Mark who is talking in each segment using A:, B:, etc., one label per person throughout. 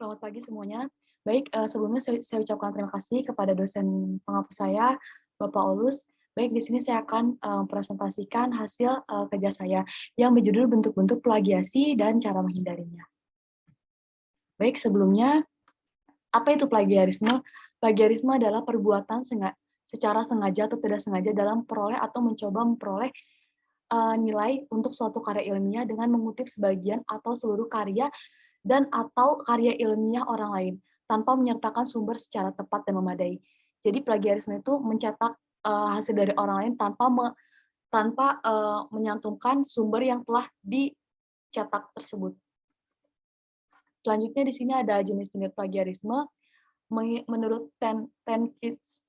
A: Selamat pagi semuanya. Baik, sebelumnya saya ucapkan terima kasih kepada dosen penghapus saya, Bapak Olus. Baik, di sini saya akan presentasikan hasil kerja saya yang berjudul bentuk-bentuk plagiasi dan cara menghindarinya. Baik, sebelumnya, apa itu plagiarisme? Plagiarisme adalah perbuatan secara sengaja atau tidak sengaja dalam peroleh atau mencoba memperoleh nilai untuk suatu karya ilmiah dengan mengutip sebagian atau seluruh karya dan atau karya ilmiah orang lain, tanpa menyertakan sumber secara tepat dan memadai. Jadi plagiarisme itu mencetak hasil dari orang lain tanpa menyantumkan sumber yang telah dicetak tersebut. Selanjutnya di sini ada jenis-jenis plagiarisme. Menurut Ten Kids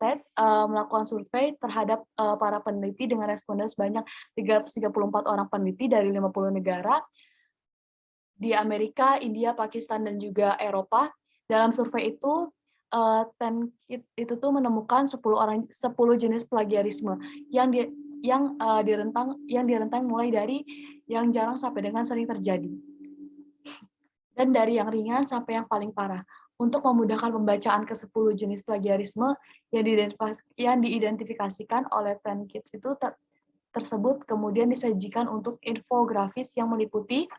A: melakukan survei terhadap para peneliti dengan responden sebanyak 334 orang peneliti dari 50 negara di Amerika, India, Pakistan, dan juga Eropa. Dalam survei itu, itu tuh menemukan 10 jenis plagiarisme yang direntang mulai dari yang jarang sampai dengan sering terjadi, dan dari yang ringan sampai yang paling parah. Untuk memudahkan pembacaan ke-10 jenis plagiarisme yang diidentifikasikan oleh 10 Kids itu tersebut kemudian disajikan untuk infografis yang meliputi.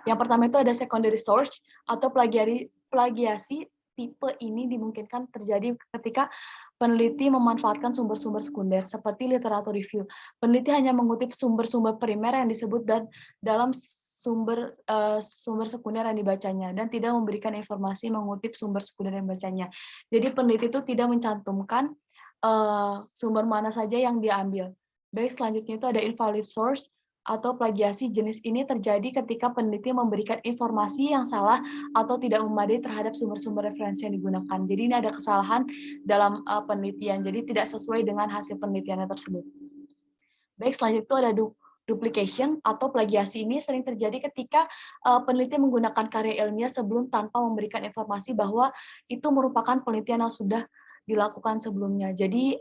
A: Yang pertama itu ada secondary source atau plagiasi. Tipe ini dimungkinkan terjadi ketika peneliti memanfaatkan sumber-sumber sekunder seperti literatur review. Peneliti hanya mengutip sumber-sumber primer yang disebut dan dalam sumber sekunder yang dibacanya dan tidak memberikan informasi mengutip sumber sekunder yang dibacanya. Jadi peneliti itu tidak mencantumkan sumber mana saja yang diambil. Baik, selanjutnya itu ada invalid source atau plagiasi. Jenis ini terjadi ketika peneliti memberikan informasi yang salah atau tidak memadai terhadap sumber-sumber referensi yang digunakan. Jadi ini ada kesalahan dalam penelitian, jadi tidak sesuai dengan hasil penelitiannya tersebut. Baik, selanjutnya itu ada duplication atau plagiasi. Ini sering terjadi ketika peneliti menggunakan karya ilmiah sebelum tanpa memberikan informasi bahwa itu merupakan penelitian yang sudah dilakukan sebelumnya. Jadi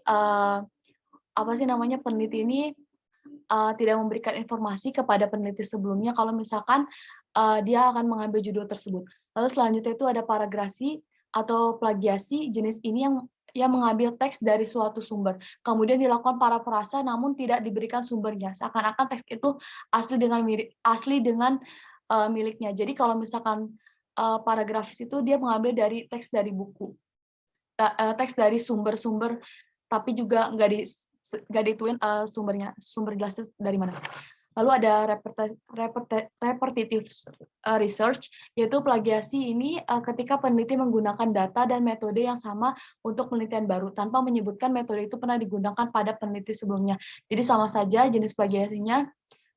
A: peneliti ini tidak memberikan informasi kepada peneliti sebelumnya kalau misalkan dia akan mengambil judul tersebut. Lalu selanjutnya itu ada paragrasi atau plagiasi. Jenis ini yang mengambil teks dari suatu sumber, kemudian dilakukan parafrase namun tidak diberikan sumbernya, seakan-akan teks itu asli dengan miliknya. Jadi kalau misalkan paragrafis itu dia mengambil dari teks dari buku, teks dari sumber-sumber, tapi juga nggak dituin sumber jelasnya dari mana. Lalu ada repetitive research, yaitu plagiasi ini ketika peneliti menggunakan data dan metode yang sama untuk penelitian baru, tanpa menyebutkan metode itu pernah digunakan pada peneliti sebelumnya. Jadi sama saja jenis plagiasinya.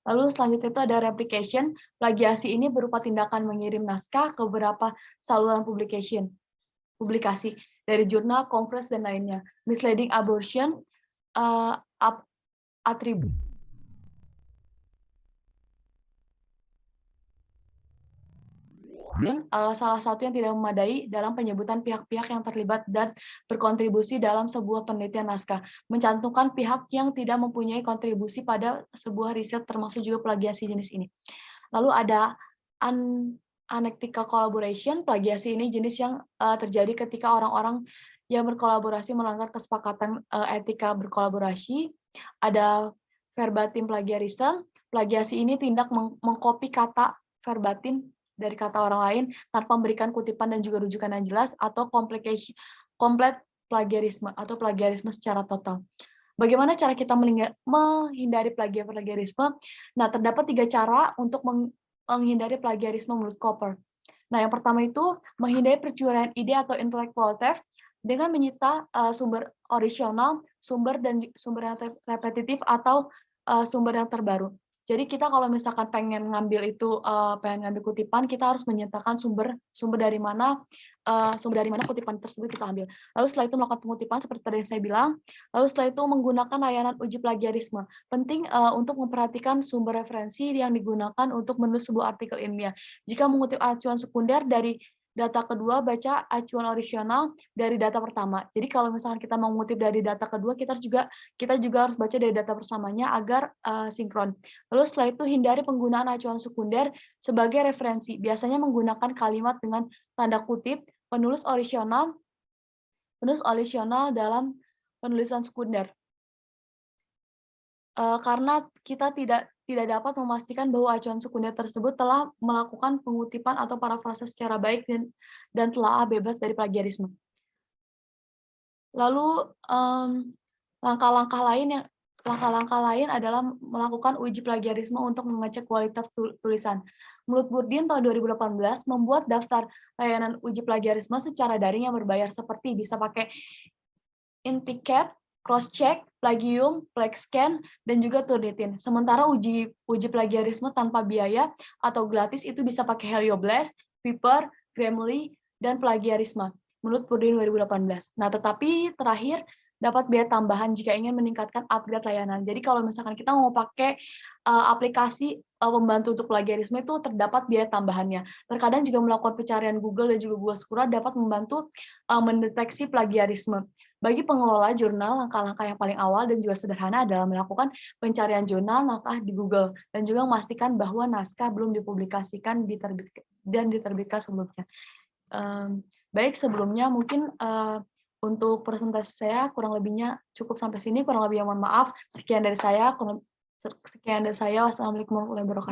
A: Lalu selanjutnya itu ada replication. Plagiasi ini berupa tindakan mengirim naskah ke beberapa saluran publikasi dari jurnal, conference, dan lainnya. Misleading abortion, atribut salah satu yang tidak memadai dalam penyebutan pihak-pihak yang terlibat dan berkontribusi dalam sebuah penelitian naskah, mencantumkan pihak yang tidak mempunyai kontribusi pada sebuah riset, termasuk juga plagiasi jenis ini. Lalu ada unethical collaboration. Plagiasi ini jenis yang terjadi ketika orang-orang yang berkolaborasi melanggar kesepakatan etika berkolaborasi. Ada verbatim plagiarism. Plagiasi ini tindak mengcopy kata verbatim dari kata orang lain tanpa memberikan kutipan dan juga rujukan yang jelas, atau complete plagiarisme atau plagiarisme secara total. Bagaimana cara kita menghindari plagiarisme? Nah, terdapat 3 cara untuk menghindari plagiarisme menurut Cooper. Nah, yang pertama itu menghindari percurian ide atau intellectual theft dengan menyita sumber original, sumber yang repetitif, atau sumber yang terbaru. Jadi kita kalau misalkan pengen ngambil kutipan, kita harus menyertakan sumber dari mana kutipan tersebut kita ambil. Lalu setelah itu melakukan pengutipan seperti tadi saya bilang. Lalu setelah itu menggunakan layanan uji plagiarisme. Penting untuk memperhatikan sumber referensi yang digunakan untuk menulis sebuah artikel ilmiah. Jika mengutip acuan sekunder dari data kedua baca acuan orisinal dari data pertama. Jadi kalau misalkan kita mau mengutip dari data kedua, kita juga harus baca dari data pertamanya agar sinkron. Lalu setelah itu hindari penggunaan acuan sekunder sebagai referensi. Biasanya menggunakan kalimat dengan tanda kutip penulis orisinal dalam penulisan sekunder. Karena kita tidak dapat memastikan bahwa acuan sekunder tersebut telah melakukan pengutipan atau parafrase secara baik dan telah bebas dari plagiarisme. Lalu langkah-langkah lain adalah melakukan uji plagiarisme untuk mengecek kualitas tulisan. Menurut Burdin tahun 2018 membuat daftar layanan uji plagiarisme secara daring yang berbayar seperti bisa pakai Inticat, Crosscheck, Plagium, Plexscan, dan juga Turnitin. Sementara uji plagiarisme tanpa biaya atau gratis itu bisa pakai Helioblast, Viper, Grammarly, dan Plagiarisme menurut Burdin 2018. Nah, tetapi terakhir dapat biaya tambahan jika ingin meningkatkan upgrade layanan. Jadi kalau misalkan kita mau pakai aplikasi pembantu untuk plagiarisme itu terdapat biaya tambahannya. Terkadang juga melakukan pencarian Google dan juga Google Scholar dapat membantu mendeteksi plagiarisme. Bagi pengelola jurnal, langkah-langkah yang paling awal dan juga sederhana adalah melakukan pencarian jurnal naskah di Google dan juga memastikan bahwa naskah belum dipublikasikan dan diterbitkan sebelumnya. Baik, sebelumnya mungkin untuk presentasi saya kurang lebihnya cukup sampai sini, kurang lebihnya mohon maaf. Sekian dari saya. Wassalamualaikum warahmatullahi wabarakatuh.